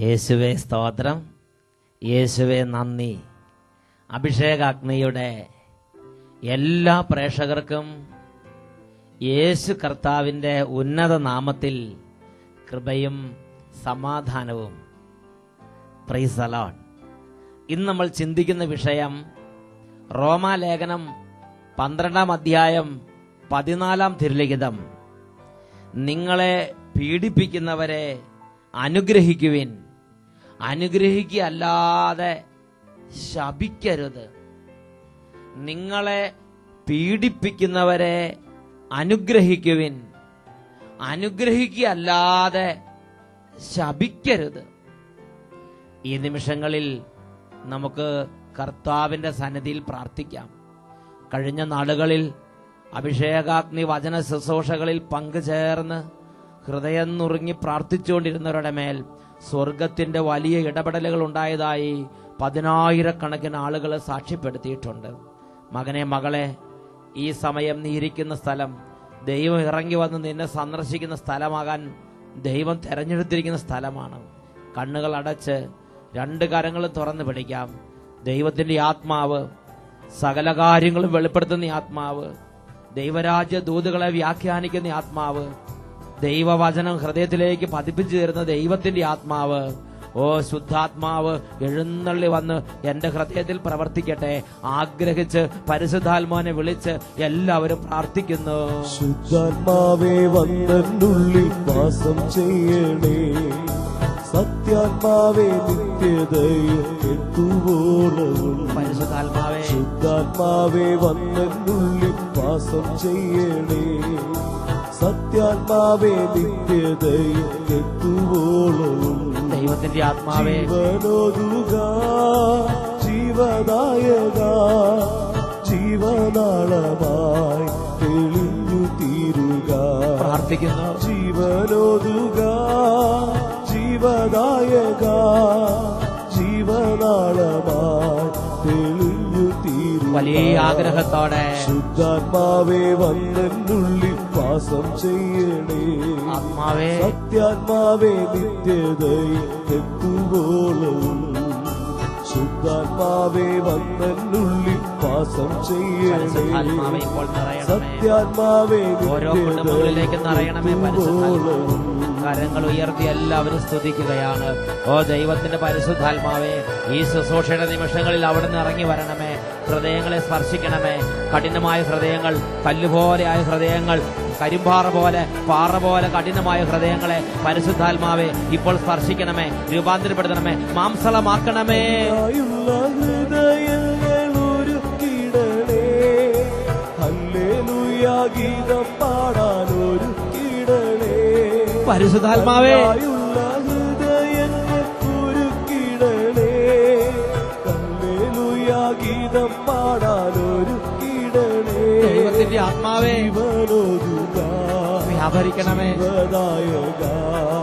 യേശുവേ സ്തോത്രം, യേശുവേ നന്ദി. അഭിഷേകാഗ്നിയുടെ എല്ലാ പ്രേക്ഷകർക്കും യേശു കർത്താവിൻ്റെ ഉന്നത നാമത്തിൽ കൃപയും സമാധാനവും. Praise the Lord. ഇന്ന് നമ്മൾ ചിന്തിക്കുന്ന വിഷയം റോമാലേഖനം 12-ാം അധ്യായം 14-ാം തിരുലിഖിതം. നിങ്ങളെ പീഡിപ്പിക്കുന്നവരെ അനുഗ്രഹിക്കുവിൻ, അനുഗ്രഹിക്കല്ലാതെ ശപിക്കരുത്. നിങ്ങളെ പീഡിപ്പിക്കുന്നവരെ അനുഗ്രഹിക്കുവിൻ, അനുഗ്രഹിക്കല്ലാതെ ശപിക്കരുത്. ഈ നിമിഷങ്ങളിൽ നമുക്ക് കർത്താവിൻ്റെ സന്നിധിയിൽ പ്രാർത്ഥിക്കാം. കഴിഞ്ഞ നാളുകളിൽ അഭിഷേകാഗ്നി വചന ശുശ്രൂഷകളിൽ പങ്കുചേർന്ന് ഹൃദയം നുറുങ്ങി പ്രാർത്ഥിച്ചുകൊണ്ടിരുന്നവരുടെ മേൽ സ്വർഗത്തിന്റെ വലിയ ഇടപെടലുകൾ ഉണ്ടായതായി 10,000-കണക്കിന് ആളുകൾ സാക്ഷ്യപ്പെടുത്തിയിട്ടുണ്ട്. മകനെ, മകളെ, ഈ സമയം നീ ഇരിക്കുന്ന സ്ഥലം ദൈവം ഇറങ്ങി വന്ന് നിന്നെ സന്ദർശിക്കുന്ന സ്ഥലമാകാൻ ദൈവം തെരഞ്ഞെടുത്തിരിക്കുന്ന സ്ഥലമാണ്. കണ്ണുകൾ അടച്ച് 2 കരങ്ങളും തുറന്ന് പിടിക്കാം. ദൈവത്തിന്റെ ആത്മാവ് സകല കാര്യങ്ങളും വെളിപ്പെടുത്തുന്ന ആത്മാവ്, ദൈവരാജ്യ ദൂതുകളെ വ്യാഖ്യാനിക്കുന്ന ആത്മാവ്, ദൈവവചനം ഹൃദയത്തിലേക്ക് പതിപ്പിച്ചു തരുന്ന ദൈവത്തിന്റെ ആത്മാവ്, ഓ ശുദ്ധാത്മാവ് എഴുന്നള്ളി വന്ന് എന്റെ ഹൃദയത്തിൽ പ്രവർത്തിക്കട്ടെ. ആഗ്രഹിച്ച് പരിശുദ്ധാത്മാവിനെ വിളിച്ച് എല്ലാവരും പ്രാർത്ഥിക്കുന്നു. ശുദ്ധാത്മാവേ വന്നുള്ളിൽ വാസം ചെയ്യണേ, സത്യാത്മാവേ നിത്യതയെത്തുവോളവും. പരിശുദ്ധാത്മാവേ, ശുദ്ധാത്മാവേ വന്നുള്ളിൽ വാസം ചെയ്യണേ, സത്യാത്മാവേ നിത്യതയെത്തുവോളവും. ദൈവത്തിന്റെ ആത്മാവേ, ജീവനോതുക, ജീവദായക, ജീവനാളമായി തെളിഞ്ഞു തീരുക. പ്രാർത്ഥിക്കുന്നു. ജീവനോതുക, ജീവദായക, ജീവനാളമായി തെളിഞ്ഞു തീരുക. വലിയ ആഗ്രഹത്തോടെ ശുദ്ധാത്മാവേ വന്നുള്ളിൽ വാസം ചെയ്യണേ, ആത്മാവേ, സത്യാത്മാവേ നിത്യതയെത്തുവോളവും. ശുദ്ധാത്മാവേ വന്നുള്ളിൽ വാസം ചെയ്യണേ, പരിശുദ്ധാത്മാവേ ഇപ്പോൾ നിറയണമേ. സത്യാത്മാവേ ഓരോ കുടുംബങ്ങളിലേക്ക് നിറയണമേ. പരിശുദ്ധാത്മാവേ, കരങ്ങൾ ഉയർത്തി എല്ലാവരും സ്തുതിക്കുകയാണ്. ഓ ദൈവത്തിന്റെ പരിശുദ്ധാത്മാവേ, ഈ ശുശ്രൂഷയുടെ നിമിഷങ്ങളിൽ അവിടുന്ന് ഇറങ്ങി വരണമേ. ഹൃദയങ്ങളെ സ്പർശിക്കണമേ. കഠിനമായ ഹൃദയങ്ങൾ, കല്ലുപോലെയായ ഹൃദയങ്ങൾ, കരിമ്പാറ പോലെ, പാറ പോലെ കഠിനമായ ഹൃദയങ്ങളെ പരിശുദ്ധാത്മാവേ ഇപ്പോൾ സ്പർശിക്കണമേ, രൂപാന്തരപ്പെടുത്തണമേ, മാംസളമാക്കണമേ. ഹൃദയങ്ങളൊരുക്കിടണേ, ഹല്ലേലൂയ ഗീതം പാടാനൊരുക്കിടണേ. പരിശുദ്ധാത്മാവേ, ഹൃദയങ്ങൾ ഒരുക്കിടണേ, ഹല്ലേലൂയ ഗീതം പാടാനൊരുക്കിടണേ. ദൈവത്തിന്റെ ആത്മാവേ, ജീവനോതുക, വ്യാപരിക്കണമേ,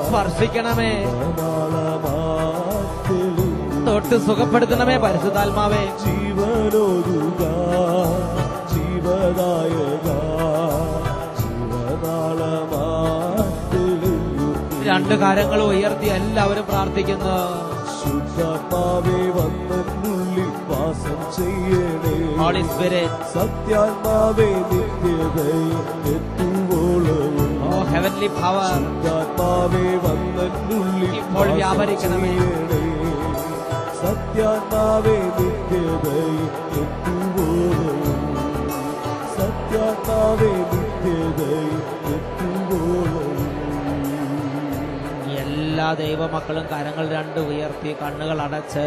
സ്പർശിക്കണമേ, തൊട്ട് സുഖപ്പെടുത്തണമേ. പരിശുദ്ധാത്മാവേ, ജീവനോതുക, ജീവദായക, ജീവനാളമായി 2 കരങ്ങൾ ഉയർത്തി എല്ലാവരും പ്രാർത്ഥിക്കുന്നു. ശുദ്ധാത്മാവേ വന്നുള്ളിൽ വാസം ചെയ്യണേ, ഹോളി സ്പിരിറ്റ്, സത്യാത്മാവേ നിത്യതയെത്തുവോളവും. ഓ ഹെവൻലി പവർ, ശുദ്ധാത്മാവേ വന്നുള്ളിൽ ഇപ്പോൾ വ്യാപരിക്കണമേ. സത്യാത്മാവേ നിത്യതയെത്തുവോളവും. സത്യാത്മാവേ നിത്യതയെത്തുവോളവും. എല്ലാ ദൈവമക്കളും കരങ്ങൾ 2 ഉയർത്തി കണ്ണുകൾ അടച്ച്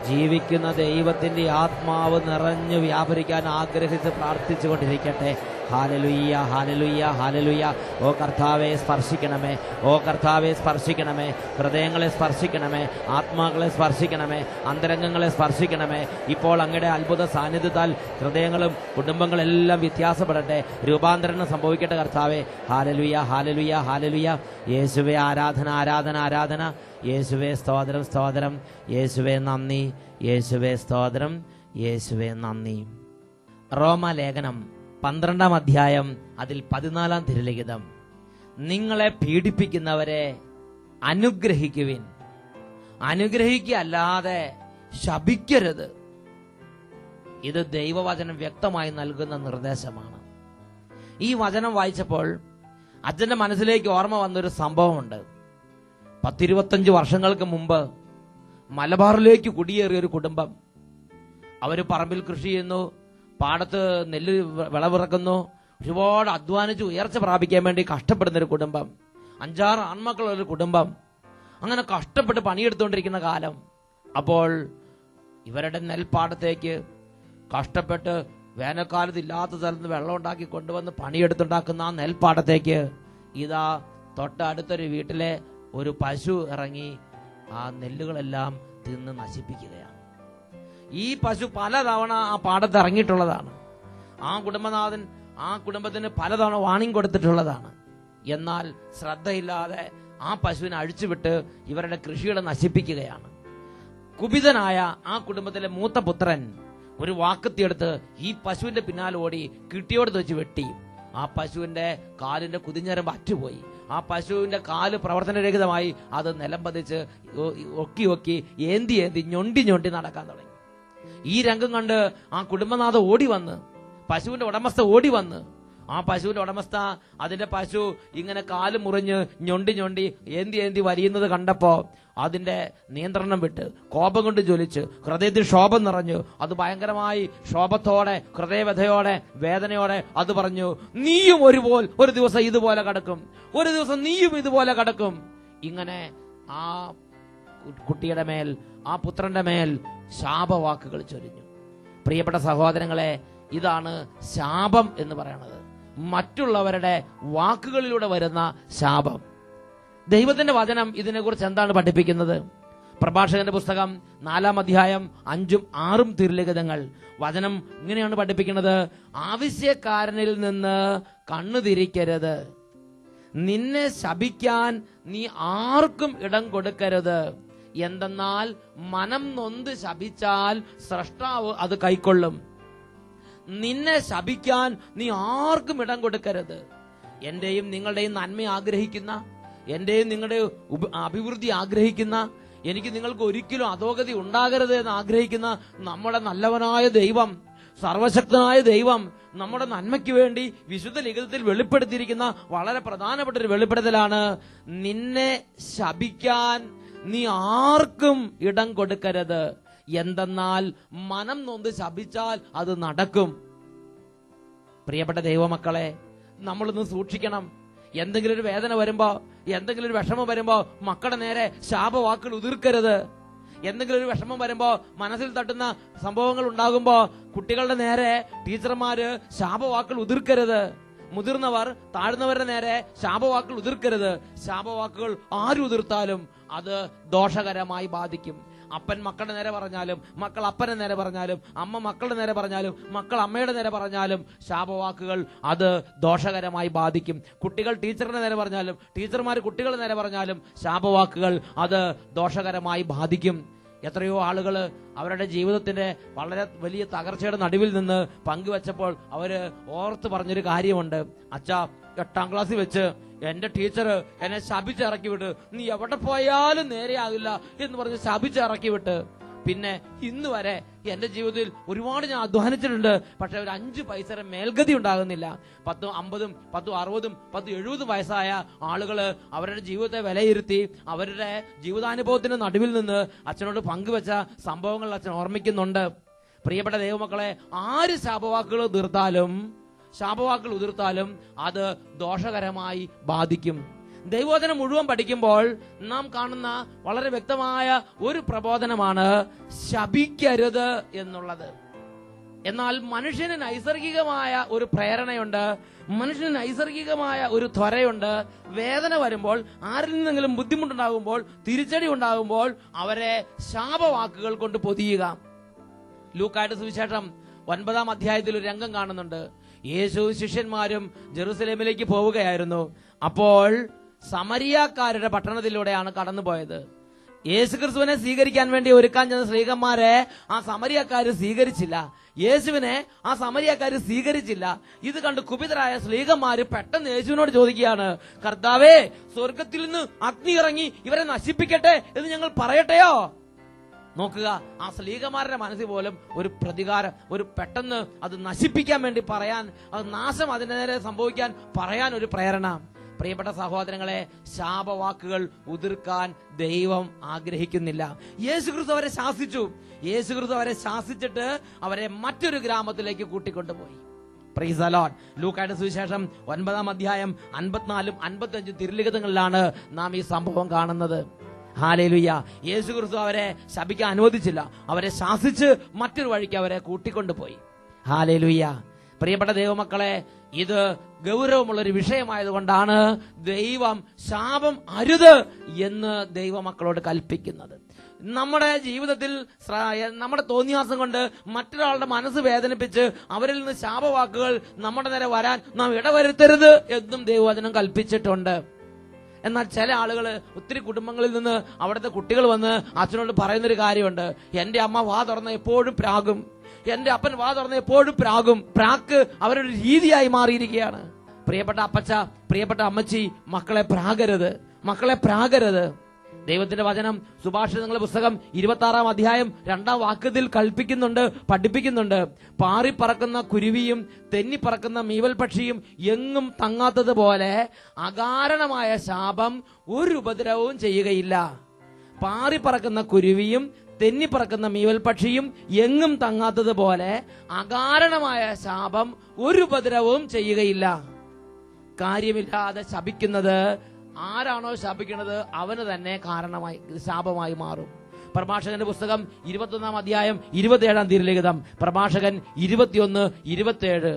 ജീവിക്കുന്ന ദൈവത്തിന്റെ ആത്മാവ് നിറഞ്ഞു വ്യാപരിക്കാൻ ആഗ്രഹിച്ച് പ്രാർത്ഥിച്ചുകൊണ്ടിരിക്കട്ടെ. ഹാലലുയ്യ, ഹാലലുയ്യ, ഹാലലുയ്യ. ഓ കർത്താവെ സ്പർശിക്കണമേ, ഓ കർത്താവെ സ്പർശിക്കണമേ. ഹൃദയങ്ങളെ സ്പർശിക്കണമേ, ആത്മാക്കളെ സ്പർശിക്കണമേ, അന്തരംഗങ്ങളെ സ്പർശിക്കണമേ. ഇപ്പോൾ അങ്ങയുടെ അത്ഭുത സാന്നിധ്യത്താൽ ഹൃദയങ്ങളും കുടുംബങ്ങളെല്ലാം വ്യത്യാസപ്പെടട്ടെ, രൂപാന്തരണം സംഭവിക്കട്ടെ കർത്താവെ. ഹാലലുയ്യ, ഹാലലുയ്യ, ഹാലലുയ്യ. യേശുവേ ആരാധന, ആരാധന, ആരാധന. യേശുവേ സ്തോത്രം, സ്തോത്രം. യേശുവേ നന്ദി, യേശുവേ സ്തോത്രം, യേശുവേ നന്ദി. റോമാലേഖനം 12-ാം അധ്യായം അതിൽ 14-ാം തിരുലിഖിതം. നിങ്ങളെ പീഡിപ്പിക്കുന്നവരെ അനുഗ്രഹിക്കുവിൻ, അനുഗ്രഹിക്കല്ലാതെ ശപിക്കരുത്. ഇത് ദൈവവചനം വ്യക്തമായി നൽകുന്ന നിർദ്ദേശമാണ്. ഈ വചനം വായിച്ചപ്പോൾ അച്ഛന്റെ മനസ്സിലേക്ക് ഓർമ്മ വന്നൊരു സംഭവമുണ്ട്. 10-25 വർഷങ്ങൾക്ക് മുമ്പ് മലബാറിലേക്ക് കുടിയേറിയ ഒരു കുടുംബം. അവര് പറമ്പിൽ കൃഷി ചെയ്യുന്നു, പാടത്ത് നെല്ല് വിളവിറക്കുന്നു, ഒരുപാട് അധ്വാനിച്ച് ഉയർച്ച പ്രാപിക്കാൻ വേണ്ടി കഷ്ടപ്പെടുന്ന ഒരു കുടുംബം. 5-6 ആൺമക്കളുള്ള ഒരു കുടുംബം. അങ്ങനെ കഷ്ടപ്പെട്ട് പണിയെടുത്തുകൊണ്ടിരിക്കുന്ന കാലം. അപ്പോൾ ഇവരുടെ നെൽപ്പാടത്തേക്ക് കഷ്ടപ്പെട്ട് വേനൽക്കാലത്ത് ഇല്ലാത്ത സ്ഥലത്ത് വെള്ളം ഉണ്ടാക്കി കൊണ്ടുവന്ന് പണിയെടുത്തുണ്ടാക്കുന്ന ആ നെൽപ്പാടത്തേക്ക് ഇതാ തൊട്ടടുത്തൊരു വീട്ടിലെ ഒരു പശു ഇറങ്ങി ആ നെല്ലുകളെല്ലാം തിന്ന് നശിപ്പിക്കുകയാണ്. ഈ പശു പലതവണ ആ പാടത്ത് ഇറങ്ങിയിട്ടുള്ളതാണ്. ആ കുടുംബനാഥൻ ആ കുടുംബത്തിന് പലതവണ വാണിംഗ് കൊടുത്തിട്ടുള്ളതാണ്. എന്നാൽ ശ്രദ്ധയില്ലാതെ ആ പശുവിനെ അഴിച്ചുവിട്ട് ഇവരുടെ കൃഷികളെ നശിപ്പിക്കുകയാണ്. കുപിതനായ ആ കുടുംബത്തിലെ മൂത്ത പുത്രൻ ഒരു വാക്കത്തിയെടുത്ത് ഈ പശുവിന്റെ പിന്നാലെ ഓടി കിട്ടിയോടത്ത് വെച്ച് വെട്ടി. ആ പശുവിന്റെ കാലിന്റെ കുതിഞ്ഞരമ്പ് അറ്റുപോയി. ആ പശുവിന്റെ കാല് പ്രവർത്തനരഹിതമായി. അത് നിലം പതിച്ച് ഒക്കി ഏന്തി ഞൊണ്ടി നടക്കാൻ തുടങ്ങി. ഈ രംഗം കണ്ട് ആ കുടുംബനാഥ ഓടി വന്ന്, പശുവിന്റെ ഉടമസ്ഥ ഓടി വന്ന്, ആ പശുവിന്റെ ഉടമസ്ഥ അതിന്റെ പശു ഇങ്ങനെ കാല് മുറിഞ്ഞ് ഞൊണ്ടി ഏന്തി വലിയുന്നത് കണ്ടപ്പോ അതിന്റെ നിയന്ത്രണം വിട്ട് കോപം കൊണ്ട് ജ്വലിച്ച് ഹൃദയത്തിൽ ശോഭം നിറഞ്ഞു. അത് ഭയങ്കരമായി ശോഭത്തോടെ, ഹൃദയവ്യഥയോടെ, വേദനയോടെ അത് പറഞ്ഞു, നീയും ഒരു ദിവസം ഇതുപോലെ കിടക്കും, ഒരു ദിവസം നീയും ഇതുപോലെ കിടക്കും. ഇങ്ങനെ ആ കുട്ടിയുടെ മേൽ, ആ പുത്രന്റെ മേൽ ശാപവാക്കുകൾ ചൊരിഞ്ഞു. പ്രിയപ്പെട്ട സഹോദരങ്ങളെ, ഇതാണ് ശാപം എന്ന് പറയുന്നത്. മറ്റുള്ളവരുടെ വാക്കുകളിലൂടെ വരുന്ന ശാപം. ദൈവത്തിന്റെ വചനം ഇതിനെക്കുറിച്ച് എന്താണ് പഠിപ്പിക്കുന്നത്? പ്രഭാഷകന്റെ പുസ്തകം 4-ാം അധ്യായം 5-6 തിരുലിഖിതങ്ങൾ വചനം ഇങ്ങനെയാണ് പഠിപ്പിക്കുന്നത്. ആവശ്യക്കാരനിൽ നിന്ന് കണ്ണുതിരിക്കരുത്, നിന്നെ ശപിക്കാൻ നീ ആർക്കും ഇടം കൊടുക്കരുത്. എന്തെന്നാൽ മനം നൊന്ത് ശപിച്ചാൽ സ്രഷ്ടാവ് അത് കൈക്കൊള്ളും. നിന്നെ ശപിക്കാൻ നീ ആർക്കും ഇടം കൊടുക്കരുത്. എന്റെയും നിങ്ങളുടെയും നന്മ ആഗ്രഹിക്കുന്ന, എന്റെയും നിങ്ങളുടെ അഭിവൃദ്ധി ആഗ്രഹിക്കുന്ന, എനിക്ക് നിങ്ങൾക്ക് ഒരിക്കലും അധോഗതി ഉണ്ടാകരുത് എന്ന് ആഗ്രഹിക്കുന്ന നമ്മുടെ നല്ലവനായ ദൈവം, സർവശക്തനായ ദൈവം നമ്മുടെ നന്മയ്ക്ക് വേണ്ടി വിശുദ്ധ ലിഖിതത്തിൽ വെളിപ്പെടുത്തിയിരിക്കുന്ന വളരെ പ്രധാനപ്പെട്ട ഒരു വെളിപ്പെടുത്തലാണ്, നിന്നെ ശപിക്കാൻ നീ ആർക്കും ഇടം കൊടുക്കരുത്. എന്തെന്നാൽ മനം നൊന്ത് ശപിച്ചാൽ അത് നടക്കും. പ്രിയപ്പെട്ട ദൈവമക്കളെ, നമ്മളൊന്ന് സൂക്ഷിക്കണം. എന്തെങ്കിലും ഒരു വേദന വരുമ്പോ, എന്തെങ്കിലും ഒരു വിഷമം വരുമ്പോ മക്കളുടെ നേരെ ശാപവാക്കുകൾ ഉതിർക്കരുത്. എന്തെങ്കിലും ഒരു വിഷമം വരുമ്പോ, മനസ്സിൽ തട്ടുന്ന സംഭവങ്ങൾ ഉണ്ടാകുമ്പോ കുട്ടികളുടെ നേരെ ടീച്ചർമാര് ശാപവാക്കുകൾ ഉതിർക്കരുത്. മുതിർന്നവർ താഴ്ന്നവരുടെ നേരെ ശാപവാക്കുകൾ ഉതിർക്കരുത്. ശാപവാക്കുകൾ ആരുതിർത്താലും അത് ദോഷകരമായി ബാധിക്കും. അപ്പൻ മക്കളുടെ നേരെ പറഞ്ഞാലും, മക്കൾ അപ്പനെ നേരെ പറഞ്ഞാലും, അമ്മ മക്കളുടെ നേരെ പറഞ്ഞാലും, മക്കൾ അമ്മയുടെ നേരെ പറഞ്ഞാലും ശാപവാക്കുകൾ അത് ദോഷകരമായി ബാധിക്കും. കുട്ടികൾ ടീച്ചറിന്റെ നേരെ പറഞ്ഞാലും, ടീച്ചർമാർ കുട്ടികളുടെ നേരെ പറഞ്ഞാലും ശാപവാക്കുകൾ അത് ദോഷകരമായി ബാധിക്കും. എത്രയോ ആളുകൾ അവരുടെ ജീവിതത്തിന്റെ വളരെ വലിയ തകർച്ചയുടെ നടുവിൽ നിന്ന് പങ്കുവെച്ചപ്പോൾ അവര് ഓർത്ത് പറഞ്ഞൊരു കാര്യമുണ്ട്. അച്ഛാ, 8ാം ക്ലാസ്സിൽ വെച്ച് എന്റെ ടീച്ചർ എന്നെ ശപിച്ചിറക്കി വിട്ട്, നീ എവിടെ പോയാലും നേരെയാകില്ല എന്ന് പറഞ്ഞ് ശപിച്ചിറക്കി വിട്ട്. പിന്നെ ഇന്ന് വരെ എന്റെ ജീവിതത്തിൽ ഒരുപാട് ഞാൻ അധ്വാനിച്ചിട്ടുണ്ട്, പക്ഷെ ഒരു 5 പൈസയുടെ മേൽഗതി ഉണ്ടാകുന്നില്ല. 10, 50, 10, 60, 10, 70 വയസ്സായ ആളുകള് അവരുടെ ജീവിതത്തെ വിലയിരുത്തി അവരുടെ ജീവിതാനുഭവത്തിന്റെ നടുവിൽ നിന്ന് അച്ഛനോട് പങ്കുവെച്ച സംഭവങ്ങൾ അച്ഛൻ ഓർമ്മിക്കുന്നുണ്ട്. പ്രിയപ്പെട്ട ദൈവമക്കളെ, ആര് ശാപവാക്കുകൾ ഉതിർത്താലും അത് ദോഷകരമായി ബാധിക്കും. ദൈവവചനം മുഴുവൻ പഠിക്കുമ്പോൾ നാം കാണുന്ന വളരെ വ്യക്തമായ ഒരു പ്രബോധനമാണ് ശപിക്കരുത് എന്നുള്ളത്. എന്നാൽ മനുഷ്യന് നൈസർഗികമായ ഒരു പ്രേരണയുണ്ട്, മനുഷ്യന് നൈസർഗികമായ ഒരു ത്വരയുണ്ട്. വേദന വരുമ്പോൾ, ആരിൽ നിന്നെങ്കിലും ബുദ്ധിമുട്ടുണ്ടാകുമ്പോൾ, തിരിച്ചടി ഉണ്ടാകുമ്പോൾ അവരെ ശാപവാക്കുകൾ കൊണ്ട് പൊതിയുക. ലൂക്കായുടെ സുവിശേഷം 9-ാം അധ്യായത്തിൽ ഒരു രംഗം കാണുന്നുണ്ട്. യേശു ശിഷ്യന്മാരും ജെറുസലേമിലേക്ക് പോവുകയായിരുന്നു. അപ്പോൾ സമരിയാക്കാരുടെ പട്ടണത്തിലൂടെയാണ് കടന്നുപോയത്. യേശുക്രിസ്തുവിനെ സ്വീകരിക്കാൻ വേണ്ടി ഒരുക്കാൻ ചെന്ന സ്ത്രീകന്മാരെ ആ സമരിയക്കാര് സ്വീകരിച്ചില്ല. യേശുവിനെ ആ സമരിയക്കാര് സ്വീകരിച്ചില്ല. ഇത് കണ്ട് കുപിതരായ സ്ത്രീകന്മാര് പെട്ടെന്ന് യേശുവിനോട് ചോദിക്കുകയാണ്, കർത്താവേ, സ്വർഗത്തിൽ നിന്ന് അഗ്നി ഇറങ്ങി ഇവരെ നശിപ്പിക്കട്ടെ എന്ന് ഞങ്ങൾ പറയട്ടെയോ? നോക്കുക, ആ സ്ത്രീകന്മാരുടെ മനസ്സിൽ പോലും ഒരു പ്രതികാരം, ഒരു പെട്ടെന്ന് അത് നശിപ്പിക്കാൻ വേണ്ടി പറയാൻ, അത് നാശം അതിന് നേരെ സംഭവിക്കാൻ പറയാൻ ഒരു പ്രേരണ. പ്രിയപ്പെട്ട സഹോദരങ്ങളെ, ശാപവാക്കുകൾ ഉതിർക്കാൻ ദൈവം ആഗ്രഹിക്കുന്നില്ല. യേശുക്രിസ്തു അവരെ ശാസിച്ചു. യേശുക്രിസ്തു അവരെ ശാസിച്ചിട്ട് അവരെ മറ്റൊരു ഗ്രാമത്തിലേക്ക് കൂട്ടിക്കൊണ്ടുപോയി. Praise the Lord. ലൂക്കായുടെ സുവിശേഷം 9-ാം അധ്യായം 54-55 തിരുലിഖിതങ്ങളിലാണ് നാം ഈ സംഭവം കാണുന്നത്. ഹല്ലേലൂയ. യേശുക്രിസ്തു അവരെ ശപിക്കാൻ അനുവദിച്ചില്ല. അവരെ ശാസിച്ച് മറ്റൊരു വഴിക്ക് അവരെ കൂട്ടിക്കൊണ്ടുപോയി. ഹല്ലേലൂയ. പ്രിയപ്പെട്ട ദൈവമക്കളെ, ഇത് ഗൗരവമുള്ളൊരു വിഷയമായതുകൊണ്ടാണ് ദൈവം ശാപം അരുത് എന്ന് ദൈവമക്കളോട് കൽപ്പിക്കുന്നത്. നമ്മുടെ ജീവിതത്തിൽ നമ്മുടെ തോന്നിയാസം കൊണ്ട് മറ്റൊരാളുടെ മനസ്സ് വേദനിപ്പിച്ച് അവരിൽ നിന്ന് ശാപവാക്കുകൾ നമ്മുടെ നേരെ വരാൻ നാം ഇടവരുത്തരുത് എന്നും ദൈവവചനം കൽപ്പിച്ചിട്ടുണ്ട്. എന്നാൽ ചില ആളുകൾ, ഒത്തിരി കുടുംബങ്ങളിൽ നിന്ന് അവിടുത്തെ കുട്ടികൾ വന്ന് അച്ഛനോട് പറയുന്നൊരു കാര്യമുണ്ട്, എന്റെ അമ്മ വാ തുറന്ന എപ്പോഴും പ്രാകും, എന്റെ അപ്പൻ വാ തുറന്ന എപ്പോഴും പ്രാകും. പ്രാക്ക് അവരൊരു രീതിയായി മാറിയിരിക്കുകയാണ്. പ്രിയപ്പെട്ട അപ്പച്ച, പ്രിയപ്പെട്ട അമ്മച്ചി, മക്കളെ പ്രാകരുത്, മക്കളെ പ്രാകരുത്. ദൈവത്തിന്റെ വചനം സുഭാഷിതങ്ങളുടെ പുസ്തകം 26-ാം അധ്യായം 2-ാം വാക്യത്തിൽ കൽപ്പിക്കുന്നുണ്ട്, പഠിപ്പിക്കുന്നുണ്ട്. പാറിപ്പറക്കുന്ന കുരുവിയും തെന്നിപ്പറക്കുന്ന മീവൽ പക്ഷിയും എങ്ങും തങ്ങാത്തതുപോലെ അകാരണമായ ശാപം ഒരു ഉപദ്രവവും ചെയ്യുകയില്ല. പാറിപ്പറക്കുന്ന കുരുവിയും തെന്നിപ്പറക്കുന്ന മീവൽ പക്ഷിയും എങ്ങും തങ്ങാത്തതുപോലെ അകാരണമായ ശാപം ഒരു ഉപദ്രവവും ചെയ്യുകയില്ല. കാര്യമില്ലാതെ ശപിക്കുന്നത്, ആരാണോ ശപിക്കുന്നത് അവന് തന്നെ കാരണമായി ശാപമായി മാറും. പ്രഭാഷകന്റെ പുസ്തകം 21-ാം അധ്യായം 27-ാം തിരുലിഖിതം, പ്രഭാഷകൻ 21-27.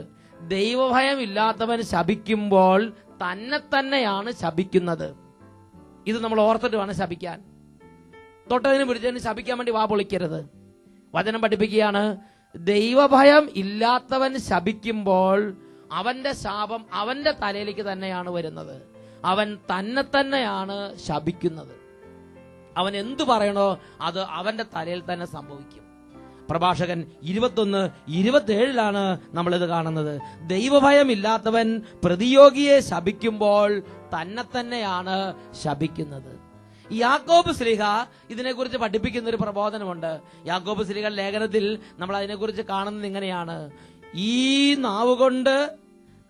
ദൈവഭയം ഇല്ലാത്തവൻ ശപിക്കുമ്പോൾ തന്നെയാണ് ശപിക്കുന്നത്. ഇത് നമ്മൾ ഓർത്തിട്ട് വേണം ശപിക്കാൻ. തൊട്ടതിന് പിടിച്ചതിന് ശപിക്കാൻ വേണ്ടി വാ പൊളിക്കരുത്. വചനം പഠിപ്പിക്കുകയാണ്, ദൈവഭയം ഇല്ലാത്തവൻ ശപിക്കുമ്പോൾ അവന്റെ ശാപം അവന്റെ തലയിലേക്ക് തന്നെയാണ് വരുന്നത്. അവൻ തന്നെയാണ് ശപിക്കുന്നത്. അവൻ എന്തു പറയണോ അത് അവന്റെ തലയിൽ തന്നെ സംഭവിക്കും. പ്രഭാഷകൻ 21-27 നമ്മളിത് കാണുന്നത്. ദൈവഭയമില്ലാത്തവൻ പ്രതിയോഗിയെ ശപിക്കുമ്പോൾ തന്നെയാണ് ശപിക്കുന്നത്. യാക്കോബ് ശ്ലീഹ ഇതിനെക്കുറിച്ച് പഠിപ്പിക്കുന്ന ഒരു പ്രബോധനമുണ്ട്. യാക്കോബ് ശ്ലീഹ ലേഖനത്തിൽ നമ്മൾ അതിനെക്കുറിച്ച് കാണുന്നത് ഇങ്ങനെയാണ്: ഈ നാവുകൊണ്ട്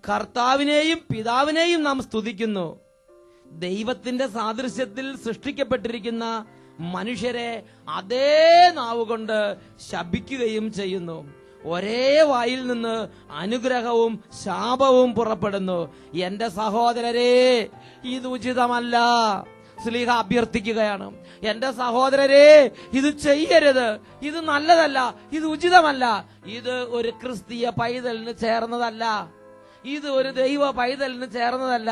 കർത്താവിനെയും പിതാവിനെയും നാം സ്തുതിക്കുന്നു, ദൈവത്തിന്റെ സാദൃശ്യത്തിൽ സൃഷ്ടിക്കപ്പെട്ടിരിക്കുന്ന മനുഷ്യരെ അതേ നാവുകൊണ്ട് ശപിക്കുകയും ചെയ്യുന്നു. ഒരേ വായിൽ നിന്ന് അനുഗ്രഹവും ശാപവും പുറപ്പെടുന്നു. എന്റെ സഹോദരരെ, ഇത് ഉചിതമല്ല. സ്ലീഹ അഭ്യർത്ഥിക്കുകയാണ്, എന്റെ സഹോദരരെ, ഇത് ചെയ്യരുത്, ഇത് നല്ലതല്ല, ഇത് ഉചിതമല്ല, ഇത് ഒരു ക്രിസ്തീയ പൈതലിന് ചേർന്നതല്ല, ഇത് ഒരു ദൈവ പൈതലിന് ചേർന്നതല്ല.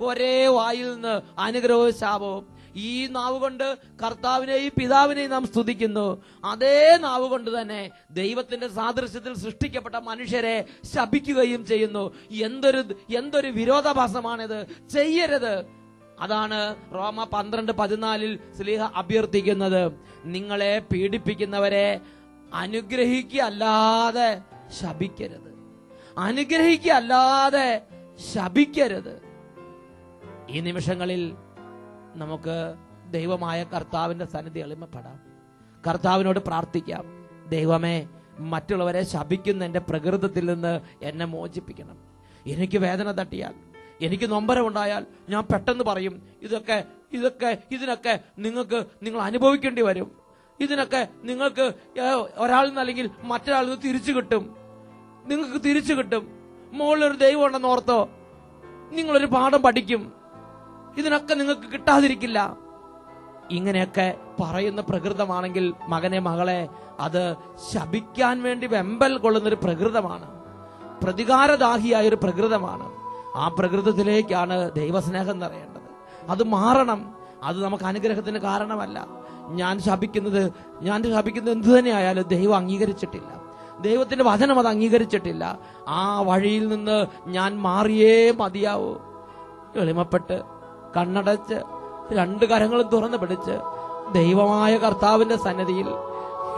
ഒരേ വായിൽ നിന്ന് അനുഗ്രഹവും ശാപവും. ഈ നാവ് കൊണ്ട് കർത്താവിനെയും പിതാവിനെയും നാം സ്തുതിക്കുന്നു, അതേ നാവ് കൊണ്ട് തന്നെ ദൈവത്തിന്റെ സാദൃശ്യത്തിൽ സൃഷ്ടിക്കപ്പെട്ട മനുഷ്യരെ ശപിക്കുകയും ചെയ്യുന്നു. എന്തൊരു വിരോധാഭാസമാണിത്! ചെയ്യരുത്. അതാണ് റോമ 12:14 സ്ലീഹ അഭ്യർത്ഥിക്കുന്നത്. നിങ്ങളെ പീഡിപ്പിക്കുന്നവരെ അനുഗ്രഹിക്കല്ലാതെ ശപിക്കരുത്, അനുഗ്രഹിക്കല്ലാതെ ശപിക്കരുത്. ഈ നിമിഷങ്ങളിൽ നമുക്ക് ദൈവമായ കർത്താവിന്റെ സന്നിധി എളിമപ്പെടാം, കർത്താവിനോട് പ്രാർത്ഥിക്കാം. ദൈവമേ, മറ്റുള്ളവരെ ശപിക്കുന്ന എന്റെ പ്രകൃതത്തിൽ നിന്ന് എന്നെ മോചിപ്പിക്കണം. എനിക്ക് വേദന തട്ടിയാൽ, എനിക്ക് നൊമ്പരമുണ്ടായാൽ ഞാൻ പെട്ടെന്ന് പറയും, ഇതിനൊക്കെ നിങ്ങൾ അനുഭവിക്കേണ്ടി വരും, ഇതിനൊക്കെ നിങ്ങൾക്ക് ഒരാളിൽ നിന്ന് അല്ലെങ്കിൽ മറ്റൊരാളിൽ നിന്ന് തിരിച്ചു കിട്ടും, നിങ്ങൾക്ക് തിരിച്ചു കിട്ടും. മുകളിലൊരു ദൈവം ഉണ്ടെന്ന് ഓർത്തോ, നിങ്ങളൊരു പാഠം പഠിക്കും, ഇതിനൊക്കെ നിങ്ങൾക്ക് കിട്ടാതിരിക്കില്ല. ഇങ്ങനെയൊക്കെ പറയുന്ന പ്രകൃതമാണെങ്കിൽ മകനെ, മകളെ, അത് ശപിക്കാൻ വേണ്ടി വെമ്പൽ കൊള്ളുന്നൊരു പ്രകൃതമാണ്, പ്രതികാരദാഹിയായൊരു പ്രകൃതമാണ്. ആ പ്രകൃതത്തിലേക്കാണ് ദൈവസ്നേഹം നിറയേണ്ടത്. അത് മാറണം. അത് നമുക്ക് അനുഗ്രഹത്തിന് കാരണമല്ല. ഞാൻ ശപിക്കുന്നത് എന്തു തന്നെയായാലും ദൈവം അംഗീകരിച്ചിട്ടില്ല, ദൈവത്തിന്റെ വചനം അത് അംഗീകരിച്ചിട്ടില്ല. ആ വഴിയിൽ നിന്ന് ഞാൻ മാറിയേ മതിയാവൂ. എളിമപ്പെട്ട് കണ്ണടച്ച് 2 കരങ്ങളും തുറന്നു പിടിച്ച് ദൈവമായ കർത്താവിന്റെ സന്നിധിയിൽ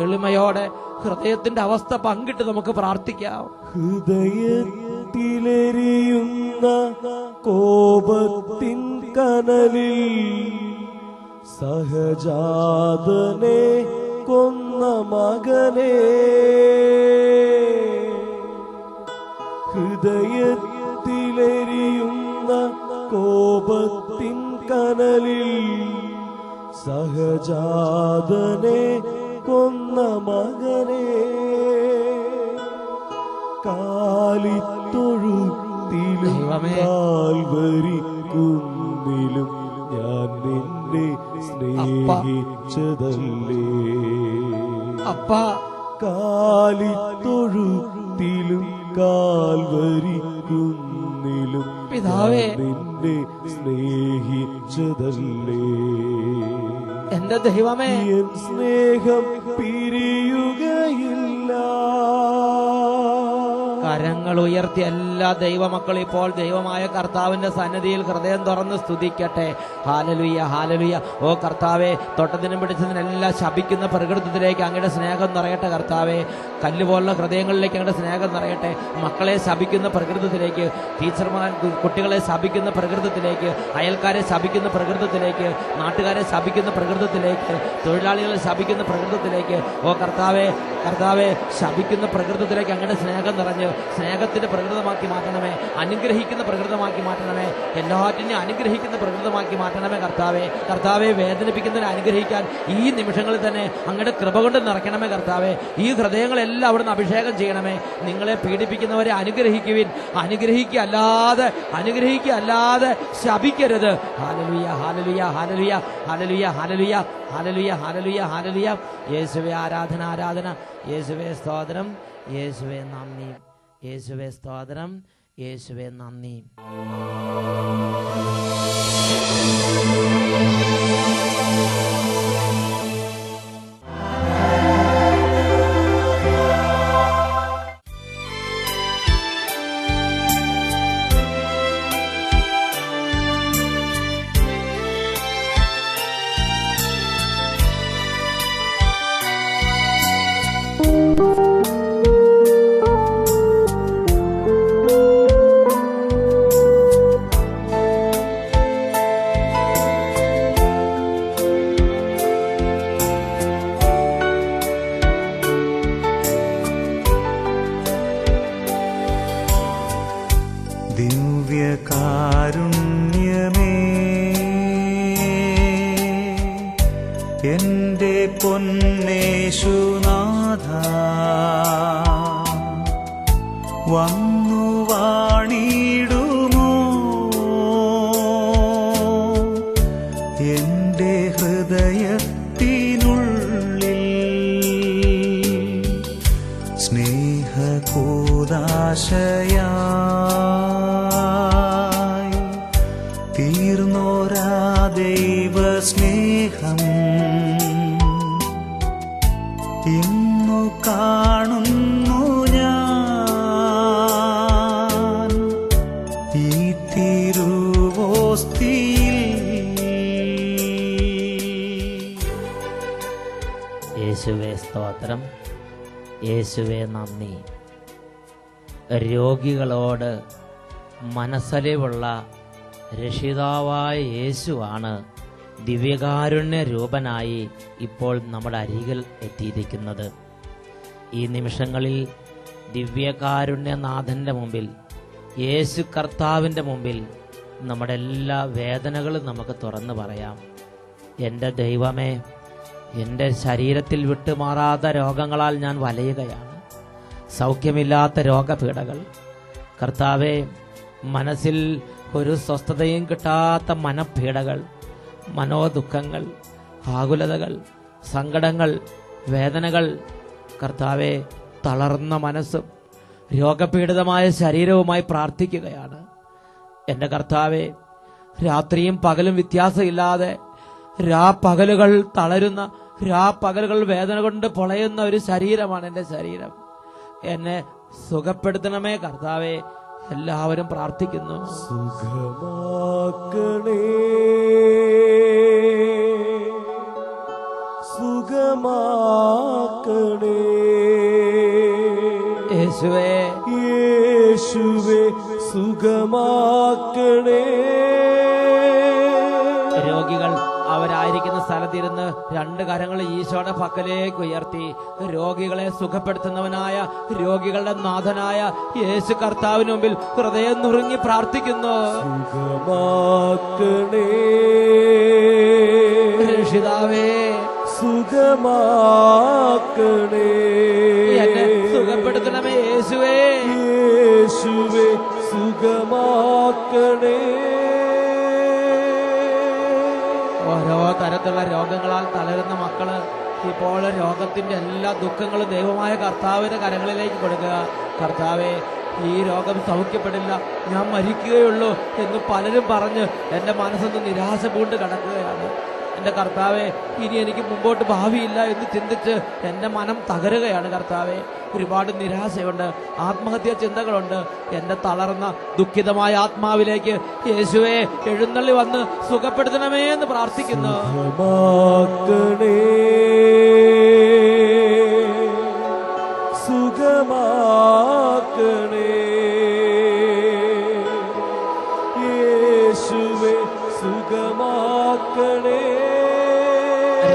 എളിമയോടെ ഹൃദയത്തിന്റെ അവസ്ഥ പങ്കിട്ട് നമുക്ക് പ്രാർത്ഥിക്കാം. ഹൃദയത്തിലെരിയുന്ന കോപത്തിൻ കനലിൽ സഹജാതനെ കൊന്ന മകനെ, ഹൃദയത്തിലെരിയുന്ന കോപത്തിൻ കനലിൽ സഹജാതനെ കൊന്ന മകനെ, കാലിത്തൊഴുത്തിലും കാൽവരി കുന്നിലും ഞാൻ നിന്നെ സ്നേഹിച്ചതല്ലേ. അപ്പ കാലിത്തൊഴുത്തിലും കാൽവരി കുന്നിലും പിതാവേ നിന്നെ സ്നേഹിച്ചതല്ലേ. എന്റെ ദൈവമേ, എൻ സ്നേഹം പിരിയുകയില്ല. കരങ്ങൾ ഉയർത്തി എല്ലാ ദൈവമക്കൾ ഇപ്പോൾ ദൈവമായ കർത്താവിന്റെ സന്നിധിയിൽ ഹൃദയം തുറന്ന് സ്തുതിക്കട്ടെ. ഹാലലുയ, ഹാലലുയ. ഓ കർത്താവെ, തൊട്ടതിനും പിടിച്ചതിനെല്ലാം ശപിക്കുന്ന പ്രകൃതത്തിലേക്ക് അങ്ങയുടെ സ്നേഹം നിറയട്ടെ. കർത്താവെ, കല്ലുപോലുള്ള ഹൃദയങ്ങളിലേക്ക് അങ്ങയുടെ സ്നേഹം നിറയട്ടെ. മക്കളെ ശപിക്കുന്ന പ്രകൃതത്തിലേക്ക്, ടീച്ചർമാർ കുട്ടികളെ ശപിക്കുന്ന പ്രകൃതത്തിലേക്ക്, അയൽക്കാരെ ശപിക്കുന്ന പ്രകൃതത്തിലേക്ക്, നാട്ടുകാരെ ശപിക്കുന്ന പ്രകൃതത്തിലേക്ക്, തൊഴിലാളികളെ ശപിക്കുന്ന പ്രകൃതത്തിലേക്ക്, ഓ കർത്താവെ, കർത്താവെ, ശപിക്കുന്ന പ്രകൃതത്തിലേക്ക് അങ്ങയുടെ സ്നേഹം നിറഞ്ഞ് സ്നേഹത്തിന്റെ പ്രകൃതമാക്കി മാറ്റണമേ. അനുഗ്രഹിക്കുന്ന പ്രകൃതമാക്കി മാറ്റണമേ. എല്ലാറ്റിനെയും അനുഗ്രഹിക്കുന്ന പ്രകൃതമാക്കി മാറ്റണമേ. കർത്താവെ, കർത്താവെ, വേദനിപ്പിക്കുന്നതിനെ അനുഗ്രഹിക്കാൻ ഈ നിമിഷങ്ങളിൽ തന്നെ അങ്ങയുടെ കൃപ കൊണ്ട് നിറയ്ക്കണമേ. കർത്താവെ, ഈ ഹൃദയങ്ങളെല്ലാം അവിടുന്ന് അഭിഷേകം ചെയ്യണമേ. നിങ്ങളെ പീഡിപ്പിക്കുന്നവരെ അനുഗ്രഹിക്കുവിൻ. അനുഗ്രഹിക്കല്ലാതെ ശപിക്കരുത്. ഹാലലുയ, ഹാലലുയ, ഹാലലുയ, ഹാലലുയ, ഹാലലുയ, ഹാലലുയ, ഹാലലുയ, ഹാലലുയ. യേശുവേ ആരാധന, ആരാധന. യേശുവേ സ്തോത്രം, യേശുവേ നന്ദി, യേശുവേ സ്തോത്രം, യേശുവേ നന്ദി. ദിവ്യകാരുണ്യമേ, എന്റെ പൊന്നേശുനാഥ, വന്നു വാണിടുമോ എന്റെ ഹൃദയത്തിനുള്ളിൽ സ്നേഹകൂദാശയായി തീർന്നോരാ ദൈവസ്നേഹം ഇന്നു കാണുന്നു ഞാൻ ഈ തിരുവോസ്തിയിൽ. യേശുവേ സ്തോത്രം, യേശുവേ നന്ദി. രോഗികളോട് മനസ്സലിവുള്ള രക്ഷിതാവായ യേശുവാണ് ദിവ്യകാരുണ്യ രൂപനായി ഇപ്പോൾ നമ്മുടെ അരികിൽ എത്തിയിരിക്കുന്നത്. ഈ നിമിഷങ്ങളിൽ ദിവ്യകാരുണ്യനാഥന്റെ മുമ്പിൽ, യേശു കർത്താവിൻ്റെ മുമ്പിൽ നമ്മുടെ എല്ലാ വേദനകളും നമുക്ക് തുറന്നു പറയാം. എൻ്റെ ദൈവമേ, എൻ്റെ ശരീരത്തിൽ വിട്ടുമാറാത്ത രോഗങ്ങളാൽ ഞാൻ വലയുകയാണ്. സൗഖ്യമില്ലാത്ത രോഗപീഠകൾ. കർത്താവേ, മനസ്സിൽ ഒരു സ്വസ്ഥതയും കിട്ടാത്ത മനപീഡകൾ, മനോദുഃഖങ്ങൾ, ആകുലതകൾ, സങ്കടങ്ങൾ, വേദനകൾ. കർത്താവെ, തളർന്ന മനസ്സും രോഗപീഡിതമായ ശരീരവുമായി പ്രാർത്ഥിക്കുകയാണ്. എൻ്റെ കർത്താവെ, രാത്രിയും പകലും വ്യത്യാസമില്ലാതെ രാപ്പകലുകൾ തളരുന്ന, രാപ്പകലുകൾ വേദന കൊണ്ട് പൊളയുന്ന ഒരു ശരീരമാണ് എൻ്റെ ശരീരം. എന്നെ സുഖപ്പെടുത്തണമേ കർത്താവെ. എല്ലാവരും പ്രാർത്ഥിക്കുന്നു. സുഖമാക്കണേ സുഖമാക്കണേ. യേശുവേ യേശുവേ സുഖമാക്കണേ. രോഗികൾ അവരായിരിക്കുന്ന സ്ഥലത്തിരുന്ന് രണ്ട് കരങ്ങൾ ഈശോയുടെ പക്കലേക്ക് ഉയർത്തി രോഗികളെ സുഖപ്പെടുത്തുന്നവനായ രോഗികളുടെ നാഥനായ യേശു കർത്താവിന് മുമ്പിൽ ഹൃദയം നുറുങ്ങി പ്രാർത്ഥിക്കുന്നു. സുഖമാക്കണേ രക്ഷിതാവേ, സുഖമാക്കണേ. എന്നെ സുഖപ്പെടുത്തണമേ യേശുവേ. യേശുവേ സുഖമാക്കണേ. ഓരോ തരത്തിലുള്ള രോഗങ്ങളാൽ തളരുന്ന മക്കള് ഇപ്പോൾ രോഗത്തിന്റെ എല്ലാ ദുഃഖങ്ങളും ദൈവമായ കർത്താവിന്റെ കരങ്ങളിലേക്ക് കൊടുക്കുക. കർത്താവേ, ഈ രോഗം സൗഖ്യപ്പെടില്ല, ഞാൻ മരിക്കുകയുള്ളൂ എന്ന് പലരും പറഞ്ഞ് എന്റെ മനസ്സൊന്ന് നിരാശ പൂണ്ട് കിടക്കുകയാണ്. എന്റെ കർത്താവെ, ഇനി എനിക്ക് മുമ്പോട്ട് ഭാവിയില്ല എന്ന് ചിന്തിച്ച് എന്റെ മനം തകരുകയാണ്. കർത്താവെ, ഒരുപാട് നിരാശയുണ്ട്, ആത്മഹത്യാ ചിന്തകളുണ്ട്. എന്റെ തളർന്ന ദുഃഖിതമായ ആത്മാവിലേക്ക് യേശുവെ എഴുന്നള്ളി വന്ന് സുഖപ്പെടുത്തണമേ എന്ന് പ്രാർത്ഥിക്കുന്നു. സുഖമാക്കണേ, സുഖമാക്കണേ. യേശുവേ സുഖമാക്കണേ.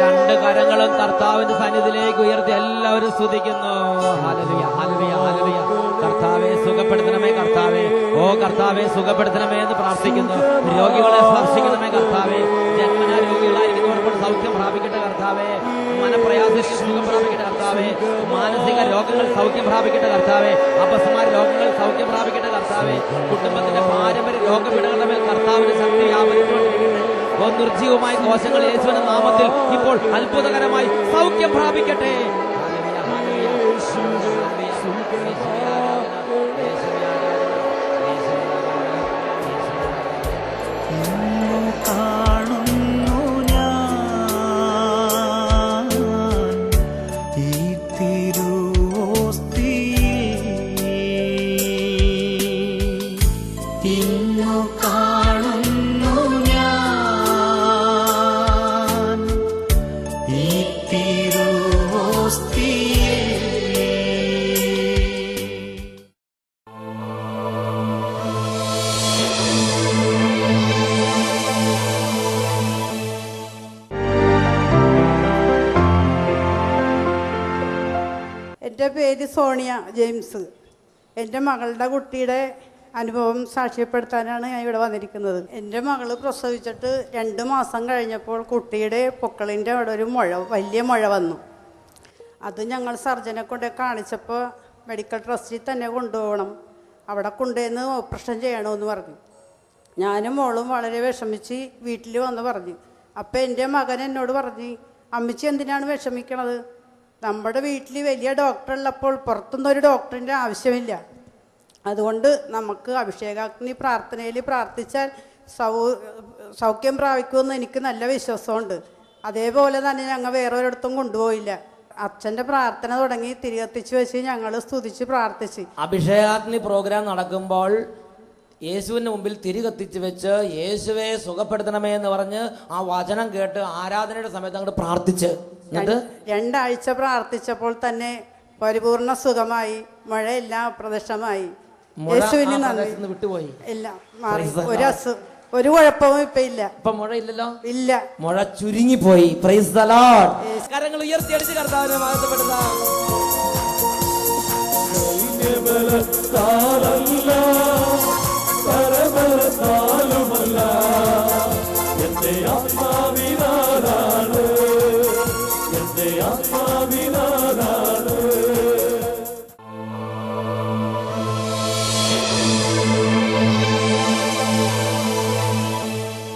രണ്ട് കരങ്ങളും കർത്താവിന്റെ സന്നിധിയിലേക്ക് ഉയർത്തി എല്ലാവരും സ്തുതിക്കുന്നു. Hallelujah, hallelujah, hallelujah. കർത്താവെ സുഖപ്പെടുത്തണമേ കർത്താവെ. ഓ കർത്താവെ സുഖപ്പെടുത്തണമേ എന്ന് പ്രാർത്ഥിക്കുന്നു. രോഗികളെ സ്പർശിക്കണമേ കർത്താവെ. ജന്മനാ രോഗികളായിരിക്കുന്നവർക്ക് സൗഖ്യം പ്രാപിക്കട്ടെ കർത്താവെ. മനപ്രയാസത്തിൽ സുഖം പ്രാപിക്കട്ടെ കർത്താവെ. മാനസിക രോഗങ്ങൾ സൗഖ്യം പ്രാപിക്കട്ടെ കർത്താവെ. അപസ്മാര രോഗങ്ങൾ സൗഖ്യം പ്രാപിക്കട്ടെ കർത്താവെ. കുടുംബത്തിന്റെ പാരമ്പര്യ രോഗപീഠങ്ങളുടെ മേൽ കർത്താവിന്റെ ശക്തി വ്യാപരിച്ചുകൊണ്ടിരിക്കട്ടെ. നിർജീവമായ കോശങ്ങൾ യേശുവിന്റെ നാമത്തിൽ ഇപ്പോൾ അത്ഭുതകരമായി സൗഖ്യം പ്രാപിക്കട്ടെ. കാണുന്നു ഞാൻ ഈ തിരുവോസ്തിയിൽ, ഇന്നു കാണുന്നു ഞാൻ ഈ തിരുവോസ്തിയിൽ. എൻ്റെ പേര് സോണിയ ജെയിംസ്. എൻ്റെ മകളുടെ കുട്ടിയുടെ അനുഭവം സാക്ഷ്യപ്പെടുത്താനാണ് ഞാൻ ഇവിടെ വന്നിരിക്കുന്നത്. എൻ്റെ മകള് പ്രസവിച്ചിട്ട് 2 മാസം കഴിഞ്ഞപ്പോൾ കുട്ടിയുടെ പൊക്കിളിൻ്റെ അവിടെ ഒരു വലിയ മുഴ വന്നു. അത് ഞങ്ങൾ സർജനെ കൊണ്ട് കാണിച്ചപ്പോൾ മെഡിക്കൽ ട്രസ്റ്റിൽ തന്നെ കൊണ്ടുപോകണം, അവിടെ കൊണ്ടുവന്ന് ഓപ്പറേഷൻ ചെയ്യണമെന്ന് പറഞ്ഞു. ഞാനും മോളും വളരെ വിഷമിച്ച് വീട്ടിൽ വന്ന് പറഞ്ഞു. അപ്പം എൻ്റെ മകൻ എന്നോട് പറഞ്ഞു, അമ്മച്ചി എന്തിനാണ് വിഷമിക്കണത്? നമ്മുടെ വീട്ടിൽ വലിയ ഡോക്ടറുള്ളപ്പോൾ പുറത്തുനിന്നൊരു ഡോക്ടറിൻ്റെ ആവശ്യമില്ല. അതുകൊണ്ട് നമുക്ക് അഭിഷേകാഗ്നി പ്രാർത്ഥനയിൽ പ്രാർത്ഥിച്ചാൽ സൗഖ്യം പ്രാപിക്കുമെന്ന് എനിക്ക് നല്ല വിശ്വാസമുണ്ട്. അതേപോലെ തന്നെ ഞങ്ങൾ വേറൊരിടത്തും കൊണ്ടുപോയില്ല. അച്ഛൻ്റെ പ്രാർത്ഥന തുടങ്ങി തിരികത്തിച്ച് വെച്ച് ഞങ്ങൾ സ്തുതിച്ച് പ്രാർത്ഥിച്ച്. അഭിഷേകാഗ്നി പ്രോഗ്രാം നടക്കുമ്പോൾ യേശുവിന്റെ മുമ്പിൽ തിരികത്തിച്ച് വെച്ച് യേശുവെ സുഖപ്പെടുത്തണമേ എന്ന് പറഞ്ഞ് ആ വചനം കേട്ട് ആരാധനയുടെ സമയത്ത് അങ്ങോട്ട് പ്രാർത്ഥിച്ച് 2 ആഴ്ച പ്രാർത്ഥിച്ചപ്പോൾ തന്നെ പരിപൂർണ സുഖമായി, മഴയെല്ലാം അപ്രത്യക്ഷമായി. യേശുവിന് നന്ദി. വിട്ടുപോയി, എല്ലാം മാറി. ഒരു കുഴപ്പവും ഇപ്പൊ ഇല്ല. ഇപ്പൊ മുഴ ഇല്ലല്ലോ, ഇല്ല, മുഴ ചുരുങ്ങിപ്പോയി. Praise the Lord. കരങ്ങൾ ഉയർത്തിയടിച്ച് കർത്താവിനെ മഹത്വപ്പെടുത്താം. എന്റെ ആത്മാവിനാലാണ്, എന്റെ ആത്മാവിനാലാണ്